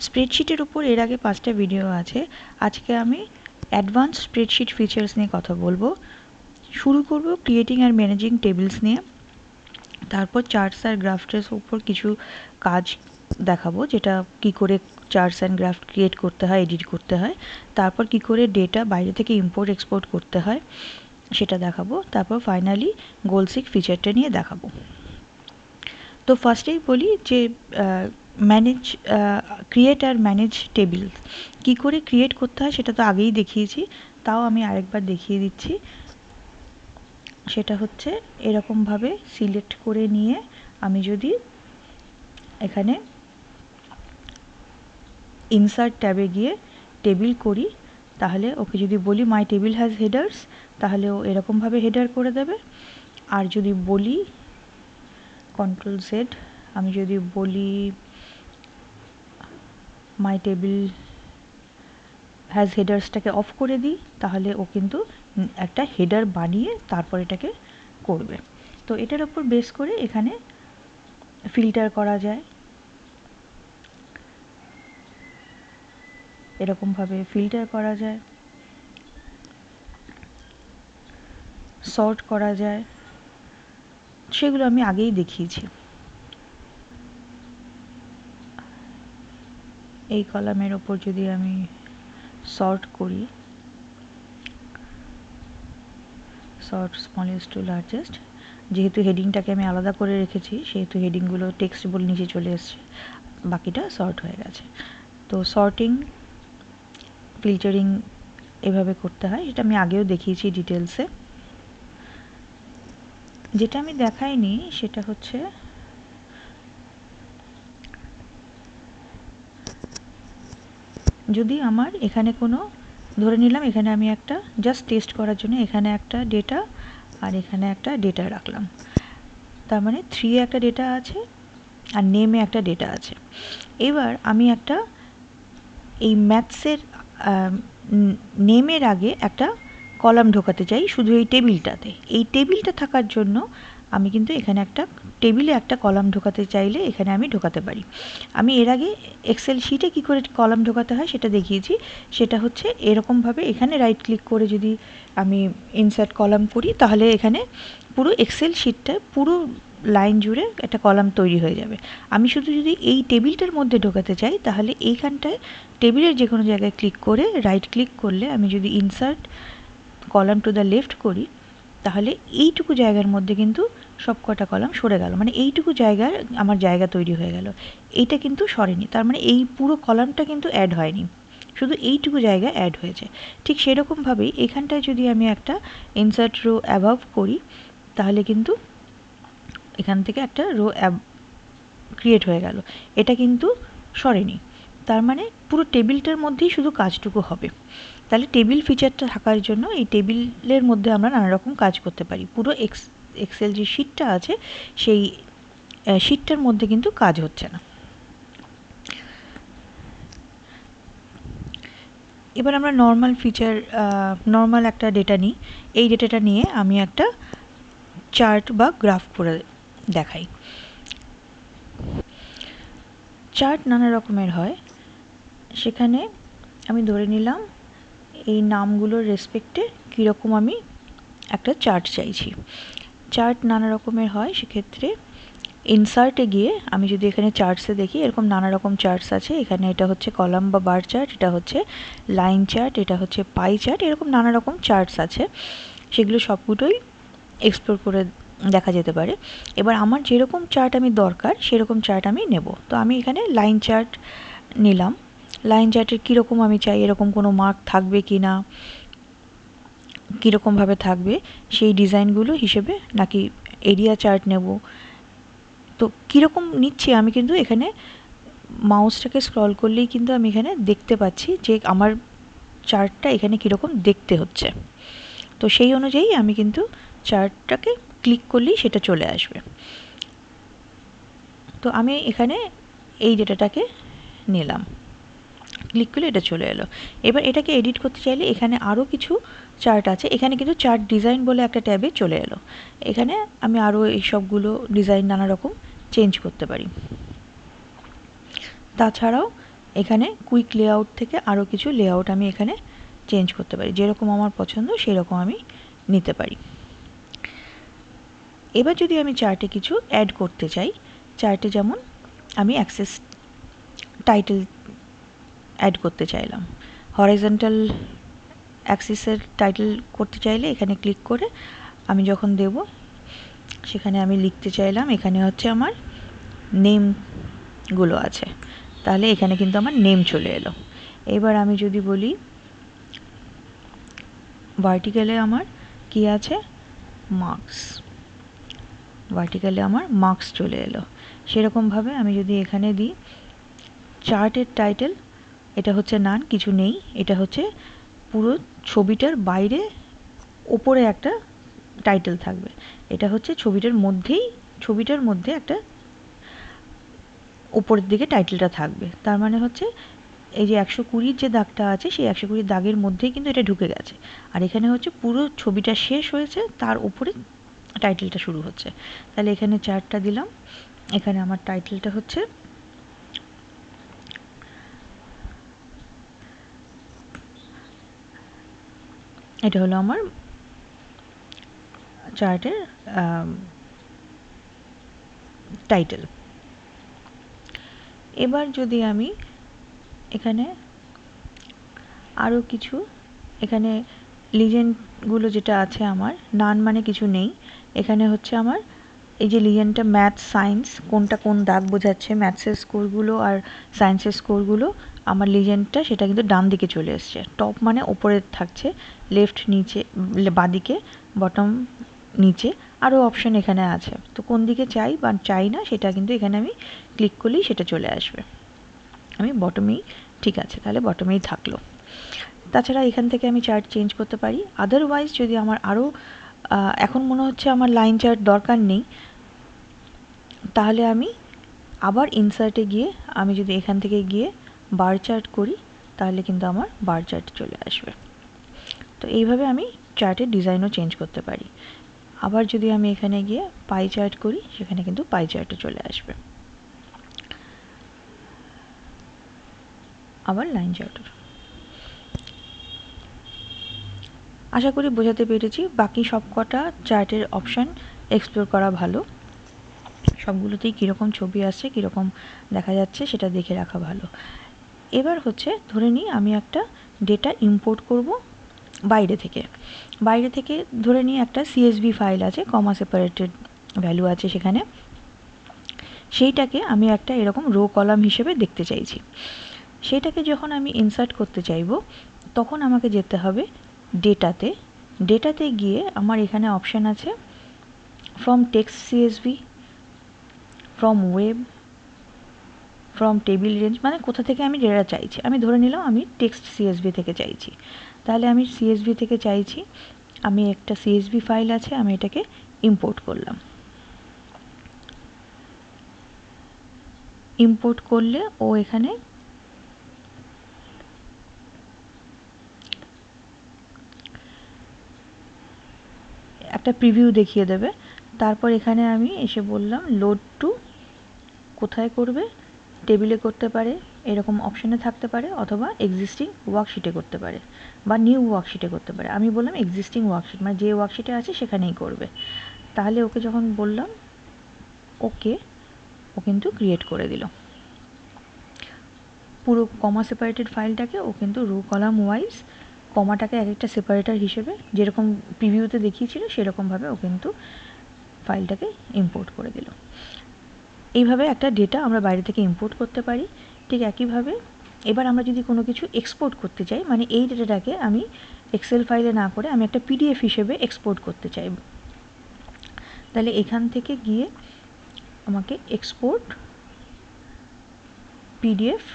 স্প্রেডশিটের উপর এর আগে 5টা ভিডিও আছে। আজকে আমি অ্যাডভান্স স্প্রেডশিট ফিচার্স নিয়ে কথা বলবো। শুরু করব ক্রিয়েটিং আর ম্যানেজিং টেবিলস নিয়ে, তারপর চার্টস আর গ্রাফসের উপর কিছু কাজ দেখাবো, যেটা কি করে চার্টস অ্যান্ড গ্রাফ ক্রিয়েট করতে হয়, এডিট করতে হয়, তারপর কি করে ডেটা বাইরে থেকে ইম্পোর্ট এক্সপোর্ট করতে হয় সেটা দেখাবো, তারপর ফাইনালি গোলসিক ফিচারটা নিয়ে দেখাবো। তো ফার্স্টেই বলি যে ম্যানেজ ক্রিয়েট আর ম্যানেজ টেবিল কী করে ক্রিয়েট করতে হয় সেটা তো আগেই দেখিয়েছি, তাও আমি আরেকবার দেখিয়ে দিচ্ছি। সেটা হচ্ছে এরকমভাবে সিলেক্ট করে নিয়ে আমি যদি এখানে ইনসার্ট ট্যাবে গিয়ে টেবিল করি, তাহলে ওকে যদি বলি মাই টেবিল হ্যাজ হেডার্স, তাহলে ও এরকমভাবে হেডার করে দেবে। আর যদি বলি কন্ট্রোল জেড, আমি যদি বলি মাই টেবিল হ্যাজ হেডার্সটাকে অফ করে দিই, তাহলে ও কিন্তু একটা হেডার বানিয়ে তারপর এটাকে করবে। তো এটার উপর বেস করে এখানে ফিল্টার করা যায়, এরকমভাবে ফিল্টার করা যায়, সর্ট করা যায়, সেগুলো আমি আগেই দেখিয়েছি। এই কলামের ওপর যদি আমি সর্ট করি, সর্ট স্মলেস্ট টু লার্জেস্ট, যেহেতু হেডিংটাকে আমি আলাদা করে রেখেছি সেহেতু হেডিংগুলো টেক্সট বলে নিচে চলে এসছে, বাকিটা সর্ট হয়ে গেছে। তো সর্টিং ফিল্টারিং এভাবে করতে হয়, এটা আমি আগেও দেখিয়েছি ডিটেলসে। যেটা আমি দেখাইনি সেটা হচ্ছে যদি আমার এখানে কোনো, ধরে নিলাম এখানে আমি একটা জাস্ট টেস্ট করার জন্য এখানে একটা ডেটা আর এখানে একটা ডেটা রাখলাম, তার মানে 3 একটা ডেটা আছে আর নেমে একটা ডেটা আছে। এবার আমি একটা এই ম্যাথসের নেমের আগে একটা কলাম ঢোকাতে চাই শুধু এই টেবিলটাতে। এই টেবিলটা থাকার জন্য আমি কিন্তু এখানে একটা টেবিলে একটা কলাম ঢোকাতে চাইলে এখানে আমি ঢোকাতে পারি। আমি এর আগে এক্সেল শিটে কী করে কলাম ঢোকাতে হয় সেটা দেখিয়েছি। সেটা হচ্ছে এরকমভাবে এখানে রাইট ক্লিক করে যদি আমি ইনসার্ট কলাম করি, তাহলে এখানে পুরো এক্সেল শিটটা পুরো লাইন জুড়ে একটা কলাম তৈরি হয়ে যাবে। আমি শুধু যদি এই টেবিলটার মধ্যে ঢোকাতে চাই, তাহলে এইখানটায় টেবিলের যে কোনো জায়গায় ক্লিক করে রাইট ক্লিক করলে আমি যদি insert column to the left করি, তাহলে এইটুকু জায়গার মধ্যে কিন্তু সব কটা কলাম সরে গেল, মানে এইটুকু জায়গার আমার জায়গা তৈরি হয়ে গেল। এইটা কিন্তু সরেনি, তার মানে এই পুরো কলামটা কিন্তু অ্যাড হয়নি, শুধু এইটুকু জায়গা অ্যাড হয়েছে। ঠিক সেরকমভাবেই এখানটায় যদি আমি একটা ইনসার্ট রো অ্যাবাভ করি, তাহলে কিন্তু এখান থেকে একটা রো ক্রিয়েট হয়ে গেল, এটা কিন্তু সরেনি, তার মানে পুরো টেবিলটার মধ্যেই শুধু কাজটুকু হবে। তাহলে টেবিল ফিচারটা থাকার জন্য এই টেবিলের মধ্যে আমরা নানা রকম কাজ করতে পারি। পুরো এক্সেল যে শিটটা আছে সেই শিটটার মধ্যে কিন্তু কাজ হচ্ছে না। এবার আমরা নর্মাল ফিচার, নর্মাল একটা ডেটা নিই। এই ডেটাটা নিয়ে আমি একটা চার্ট বা গ্রাফ করে দেখাই। চার্ট নানা রকমের হয়, সেখানে আমি ধরে নিলাম এই নামগুলোর রেসপেক্টে কীরকম আমি একটা চার্ট চাইছি। চার্ট নানা রকমের হয়, সেক্ষেত্রে ইনসার্টে গিয়ে আমি যদি এখানে চার্টসে দেখি, এরকম নানা রকম চার্টস আছে। এখানে এটা হচ্ছে কলাম বা বার চার্ট, এটা হচ্ছে লাইন চার্ট, এটা হচ্ছে পাই চার্ট, এরকম নানা রকম চার্টস আছে। সেগুলো সবগুলোই এক্সপ্লোর করে দেখা যেতে পারে। এবার আমার যেরকম চার্ট আমি দরকার সেরকম চার্ট আমি নেব। তো আমি এখানে লাইন চার্ট নিলাম। লাইন চার্টের কীরকম আমি চাই, এরকম কোনো মার্ক থাকবে কি না, কীরকমভাবে থাকবে সেই ডিজাইনগুলো হিসেবে, নাকি এরিয়া চার্ট নেব, তো কীরকম নিচ্ছি আমি কিন্তু এখানে মাউসটাকে স্ক্রল করলেই কিন্তু আমি এখানে দেখতে পাচ্ছি যে আমার চার্টটা এখানে কীরকম দেখতে হচ্ছে। তো সেই অনুযায়ী আমি কিন্তু চার্টটাকে ক্লিক করলেই সেটা চলে আসবে। তো আমি এখানে এই ডেটাটাকে নিলাম, ক্লিক করলে এটা চলে এলো। এবার এটাকে এডিট করতে চাইলে এখানে আরও কিছু চার্ট আছে, এখানে কিন্তু চার্ট ডিজাইন বলে একটা ট্যাবে চলে এলো। এখানে আমি আরও এই সবগুলো ডিজাইন নানা রকম চেঞ্জ করতে পারি। তাছাড়াও এখানে কুইক লেআউট থেকে আরও কিছু লেআউট আমি এখানে চেঞ্জ করতে পারি, যেরকম আমার পছন্দ সেরকম আমি নিতে পারি। এবার যদি আমি চার্টে কিছু অ্যাড করতে চাই, চার্টে যেমন আমি অ্যাক্সেস টাইটেল অ্যাড করতে চাইলাম, হরাইজন্টাল অ্যাক্সিসের টাইটেল করতে চাইলে এখানে ক্লিক করে আমি যখন দেব সেখানে আমি লিখতে চাইলাম, এখানে হচ্ছে আমার নেমগুলো আছে, তাহলে এখানে কিন্তু আমার নেম চলে এলো। এবার আমি যদি বলি ভার্টিক্যালে আমার কি আছে, মার্কস, ভার্টিক্যালে আমার মার্কস চলে এলো। সেরকমভাবে আমি যদি এখানে দিই চার্টের টাইটেল, এটা হচ্ছে নান, কিছু নেই, এটা হচ্ছে পুরো ছবিটার বাইরে ওপরে একটা টাইটেল থাকবে, এটা হচ্ছে ছবিটার মধ্যে একটা উপরের দিকে টাইটেলটা থাকবে। তার মানে হচ্ছে এই যে 120 যে দাগটা আছে সেই 120 দাগের মধ্যেই কিন্তু এটা ঢুকে গেছে, আর এখানে হচ্ছে পুরো ছবিটা শেষ হয়েছে তার উপরে টাইটেলটা শুরু হচ্ছে। তাহলে এখানে চার্টটা দিলাম, এখানে আমার টাইটেলটা হচ্ছে এটা হলো আমার চার্টের টাইটেল। এবার যদি আমি এখানে আরও কিছু, এখানে লিজেন্ডগুলো যেটা আছে আমার নান মানে কিছু নেই, এখানে হচ্ছে আমার এই যে লিজেন্ডটা ম্যাথ সায়েন্স কোনটা কোন দাগ বোঝাচ্ছে, ম্যাথসের স্কোরগুলো আর সায়েন্সের স্কোরগুলো আমার লিজেন্ডটা সেটা কিন্তু ডান দিকে চলে এসছে, টপ মানে ওপরে থাকছে, লেফট নিচে, বাঁদিকে, বটম নিচে, আরও অপশন এখানে আছে, তো কোন দিকে চাই বা চাই না সেটা কিন্তু এখানে আমি ক্লিক করলেই সেটা চলে আসবে। আমি বটমেই, ঠিক আছে, তাহলে বটমেই থাকলো। তাছাড়া এখান থেকে আমি চার্ট চেঞ্জ করতে পারি। আদারওয়াইজ যদি আমার আরও এখন মনে হচ্ছে আমার লাইন চার্ট দরকার নেই, তাহলে আমি আবার ইনসার্টে গিয়ে আমি যদি এখান থেকে গিয়ে বার চার্ট করি তাহলে কিন্তু আমার বার চার্ট চলে আসবে। তো এইভাবে আমি চার্টের ডিজাইনও চেঞ্জ করতে পারি। আবার যদি আমি এখানে গিয়ে পাই চার্ট করি সেখানে কিন্তু পাই চার্টে চলে আসবে, আবার লাইন চার্টের। আশা করি বোঝাতে পেরেছি। বাকি সবকটা চার্টের অপশান এক্সপ্লোর করা ভালো, সবগুলোতেই কীরকম ছবি আসছে, কীরকম দেখা যাচ্ছে সেটা দেখে রাখা ভালো। এবার হচ্ছে ধরে নিই আমি একটা ডেটা ইম্পোর্ট করব বাইরে থেকে ধরে নিই একটা CSV ফাইল আছে, কমা সেপারেটেড ভ্যালু আছে সেখানে, সেইটাকে আমি একটা এরকম রো কলাম হিসেবে দেখতে চাইছি। সেটাকে যখন আমি ইনসার্ট করতে চাইব তখন আমাকে যেতে হবে ডেটাতে গিয়ে আমার এখানে অপশান আছে from text CSV, from web, from table range, মানে কোথা থেকে আমি ডেটা চাইছি। আমি ধরে নিলাম আমি টেক্সট CSV থেকে চাইছি, তাহলে আমি CSV থেকে চাইছি, আমি একটা CSV ফাইল আছে আমি এটাকে ইম্পোর্ট করলাম। ইম্পোর্ট করলে ও এখানে একটা প্রিভিউ দেখিয়ে দেবে। তারপর এখানে আমি এসে বললাম লোড টু, কোথায় করবে, টেবিলে করতে পারে, এরকম অপশানে থাকতে পারে, অথবা এক্সিস্টিং ওয়ার্কশিটে করতে পারে বা নিউ ওয়ার্কশিটে করতে পারে। আমি বললাম এক্সিস্টিং ওয়ার্কশিট, মানে যে ওয়ার্কশিটে আছে সেখানেই করবে। তাহলে ওকে যখন বললাম ওকে, ও কিন্তু ক্রিয়েট করে দিল পুরো কমা সেপারেটেড ফাইলটাকে। ও কিন্তু রো কলাম ওয়াইজ কমাটাকে এক একটা সেপারেটার হিসেবে যেরকম প্রিভিউতে দেখিয়েছিল সেরকমভাবে ও কিন্তু ফাইলটাকে ইম্পোর্ট করে দিল। এইভাবে একটা ডেটা আমরা বাইরে থেকে ইম্পোর্ট করতে পারি। ঠিক একইভাবে এবার আমরা যদি কোনো কিছু এক্সপোর্ট করতে চাই, মানে এই ডেটাটাকে আমি এক্সেল ফাইলে না করে আমি একটা PDF হিসেবে এক্সপোর্ট করতে চাই, তাহলে এখান থেকে গিয়ে আমাকে export PDF,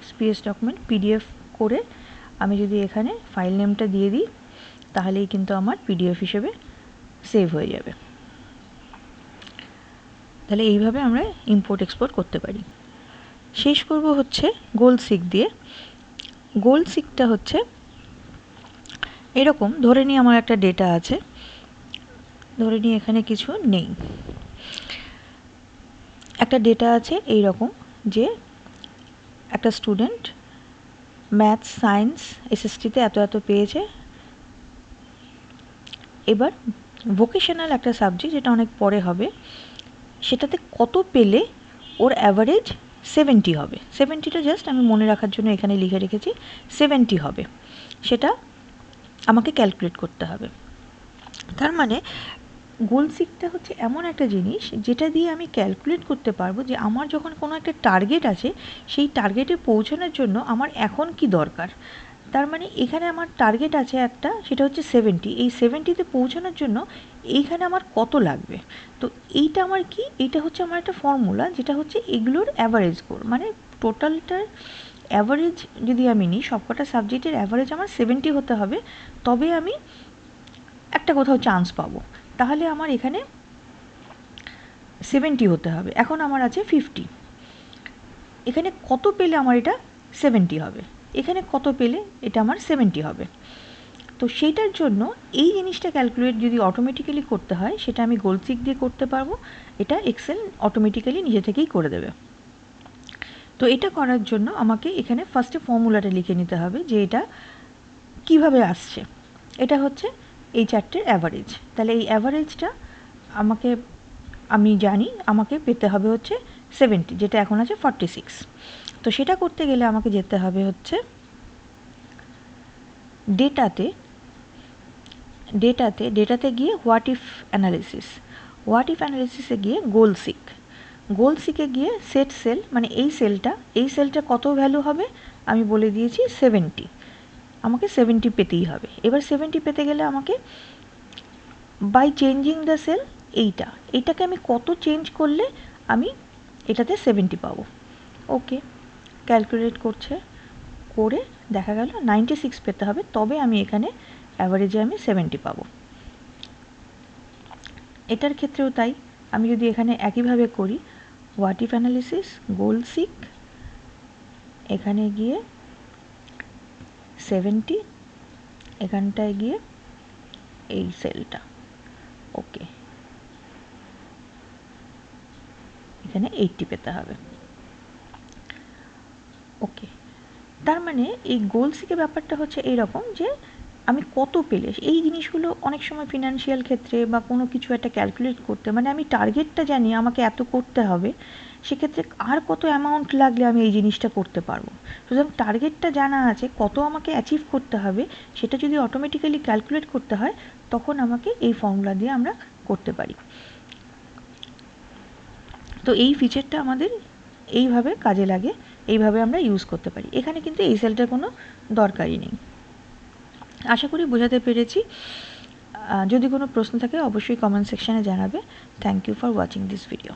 XPS document PDF করে আমি যদি এখানে ফাইল নেমটা দিয়ে দিই তাহলেই কিন্তু আমার PDF হিসেবে সেভ হয়ে যাবে। তাহলে এইভাবে আমরা ইম্পোর্ট এক্সপোর্ট করতে পারি। শেষ করব হচ্ছে গোল সিক দিয়ে। গোল সিকটা হচ্ছে এরকম, ধরে নিই আমার একটা ডেটা আছে, ধরে নিই এখানে কিছু নেই, একটা ডেটা আছে এই রকম যে একটা স্টুডেন্ট ম্যাথস সায়েন্স এসএসটিতে এত পেয়েছে, এবার ভোকেশনাল একটা সাবজেক্ট যেটা অনেক পরে হবে, সেটাতে কত পেলে ওর অ্যাভারেজ 70 হবে। 70টা জাস্ট আমি মনে রাখার জন্য এখানে লিখে রেখেছি, 70 হবে, সেটা আমাকে ক্যালকুলেট করতে হবে। তার মানে গোল সিকটা হচ্ছে এমন একটা জিনিস যেটা দিয়ে আমি ক্যালকুলেট করতে পারবো যে আমার যখন কোনো একটা টার্গেট আছে, সেই টার্গেটে পৌঁছানোর জন্য আমার এখন কি দরকার। তার মানে এখানে আমার টার্গেট আছে একটা, সেটা হচ্ছে 70, এই 70তে পৌঁছানোর জন্য এইখানে আমার কত লাগবে। তো এইটা আমার কি, এইটা হচ্ছে আমার একটা ফর্মুলা, যেটা হচ্ছে এগুলোর অ্যাভারেজ স্কোর, মানে টোটালটার অ্যাভারেজ যদি আমি নিই, সবকটা সাবজেক্টের অ্যাভারেজ আমার 70 হতে হবে, তবে আমি একটা কোথাও চান্স পাবো। তাহলে আমার এখানে 70 হতে হবে, এখন আমার আছে 50, এখানে কত পেলে আমার এটা 70 হবে, এখানে কত পেলে এটা আমার 70 হবে। তো সেইটার জন্য এই জিনিসটা ক্যালকুলেট যদি অটোমেটিক্যালি করতে হয়, সেটা আমি গোল সিক দিয়ে করতে পারবো, এটা এক্সেল অটোমেটিক্যালি নিজে থেকেই করে দেবে। তো এটা করার জন্য আমাকে এখানে ফার্স্টে ফর্মুলাটা লিখে নিতে হবে যে এটা কিভাবে আসছে। এটা হচ্ছে এই চারটের অ্যাভারেজ, তাহলে এই অ্যাভারেজটা আমাকে, আমি জানি আমাকে পেতে হবে হচ্ছে 70, যেটা এখন আছে 46। তো সেটা করতে গেলে আমাকে যেতে হবে হচ্ছে ডেটাতে গিয়ে হোয়াট ইফ অ্যানালিসিসে গিয়ে গোল সিকে গিয়ে সেট সেল, মানে এই সেলটা কত ভ্যালু হবে আমি বলে দিয়েছি 70, আমাকে 70 পেতেই হবে। এবার 70 পেতে গেলে আমাকে বাই চেঞ্জিং দ্য সেল, এইটাকে আমি কত চেঞ্জ করলে আমি এটাতে 70 পাবো। ওকে, ক্যালকুলেট করে দেখা গেল 96 পেতে হবে, তবে আমি এখানে অ্যাভারেজে আমি 70 পাবো। এটার ক্ষেত্রেও তাই, আমি যদি এখানে একইভাবে করি what if analysis goal seek, এখানে গিয়ে 70, এখানটায় গিয়ে এই সেলটা, ওকে, এখানে 80 পেতে হবে। ওকে, তার মানে এই গোল সিকের ব্যাপারটা হচ্ছে এইরকম যে আমি কত পেলে, এই জিনিসগুলো অনেক সময় ফিনান্সিয়াল ক্ষেত্রে বা কোনো কিছু একটা ক্যালকুলেট করতে, মানে আমি টার্গেটটা জানি আমাকে এত করতে হবে, সেক্ষেত্রে আর কত অ্যামাউন্ট লাগলে আমি এই জিনিসটা করতে পারবো। সুতরাং টার্গেটটা জানা আছে, কত আমাকে অ্যাচিভ করতে হবে, সেটা যদি অটোমেটিক্যালি ক্যালকুলেট করতে হয়, তখন আমাকে এই ফর্মুলা দিয়ে আমরা করতে পারি। তো এই ফিচারটা আমাদের এইভাবে কাজে লাগে, এইভাবে আমরা ইউজ করতে পারি। এখানে কিন্তু এই সেলটার কোনো দরকারই নেই। আশা করি বোঝাতে পেরেছি। যদি কোনো প্রশ্ন থাকে অবশ্যই কমেন্ট সেকশানে জানাবে। Thank you for watching this video.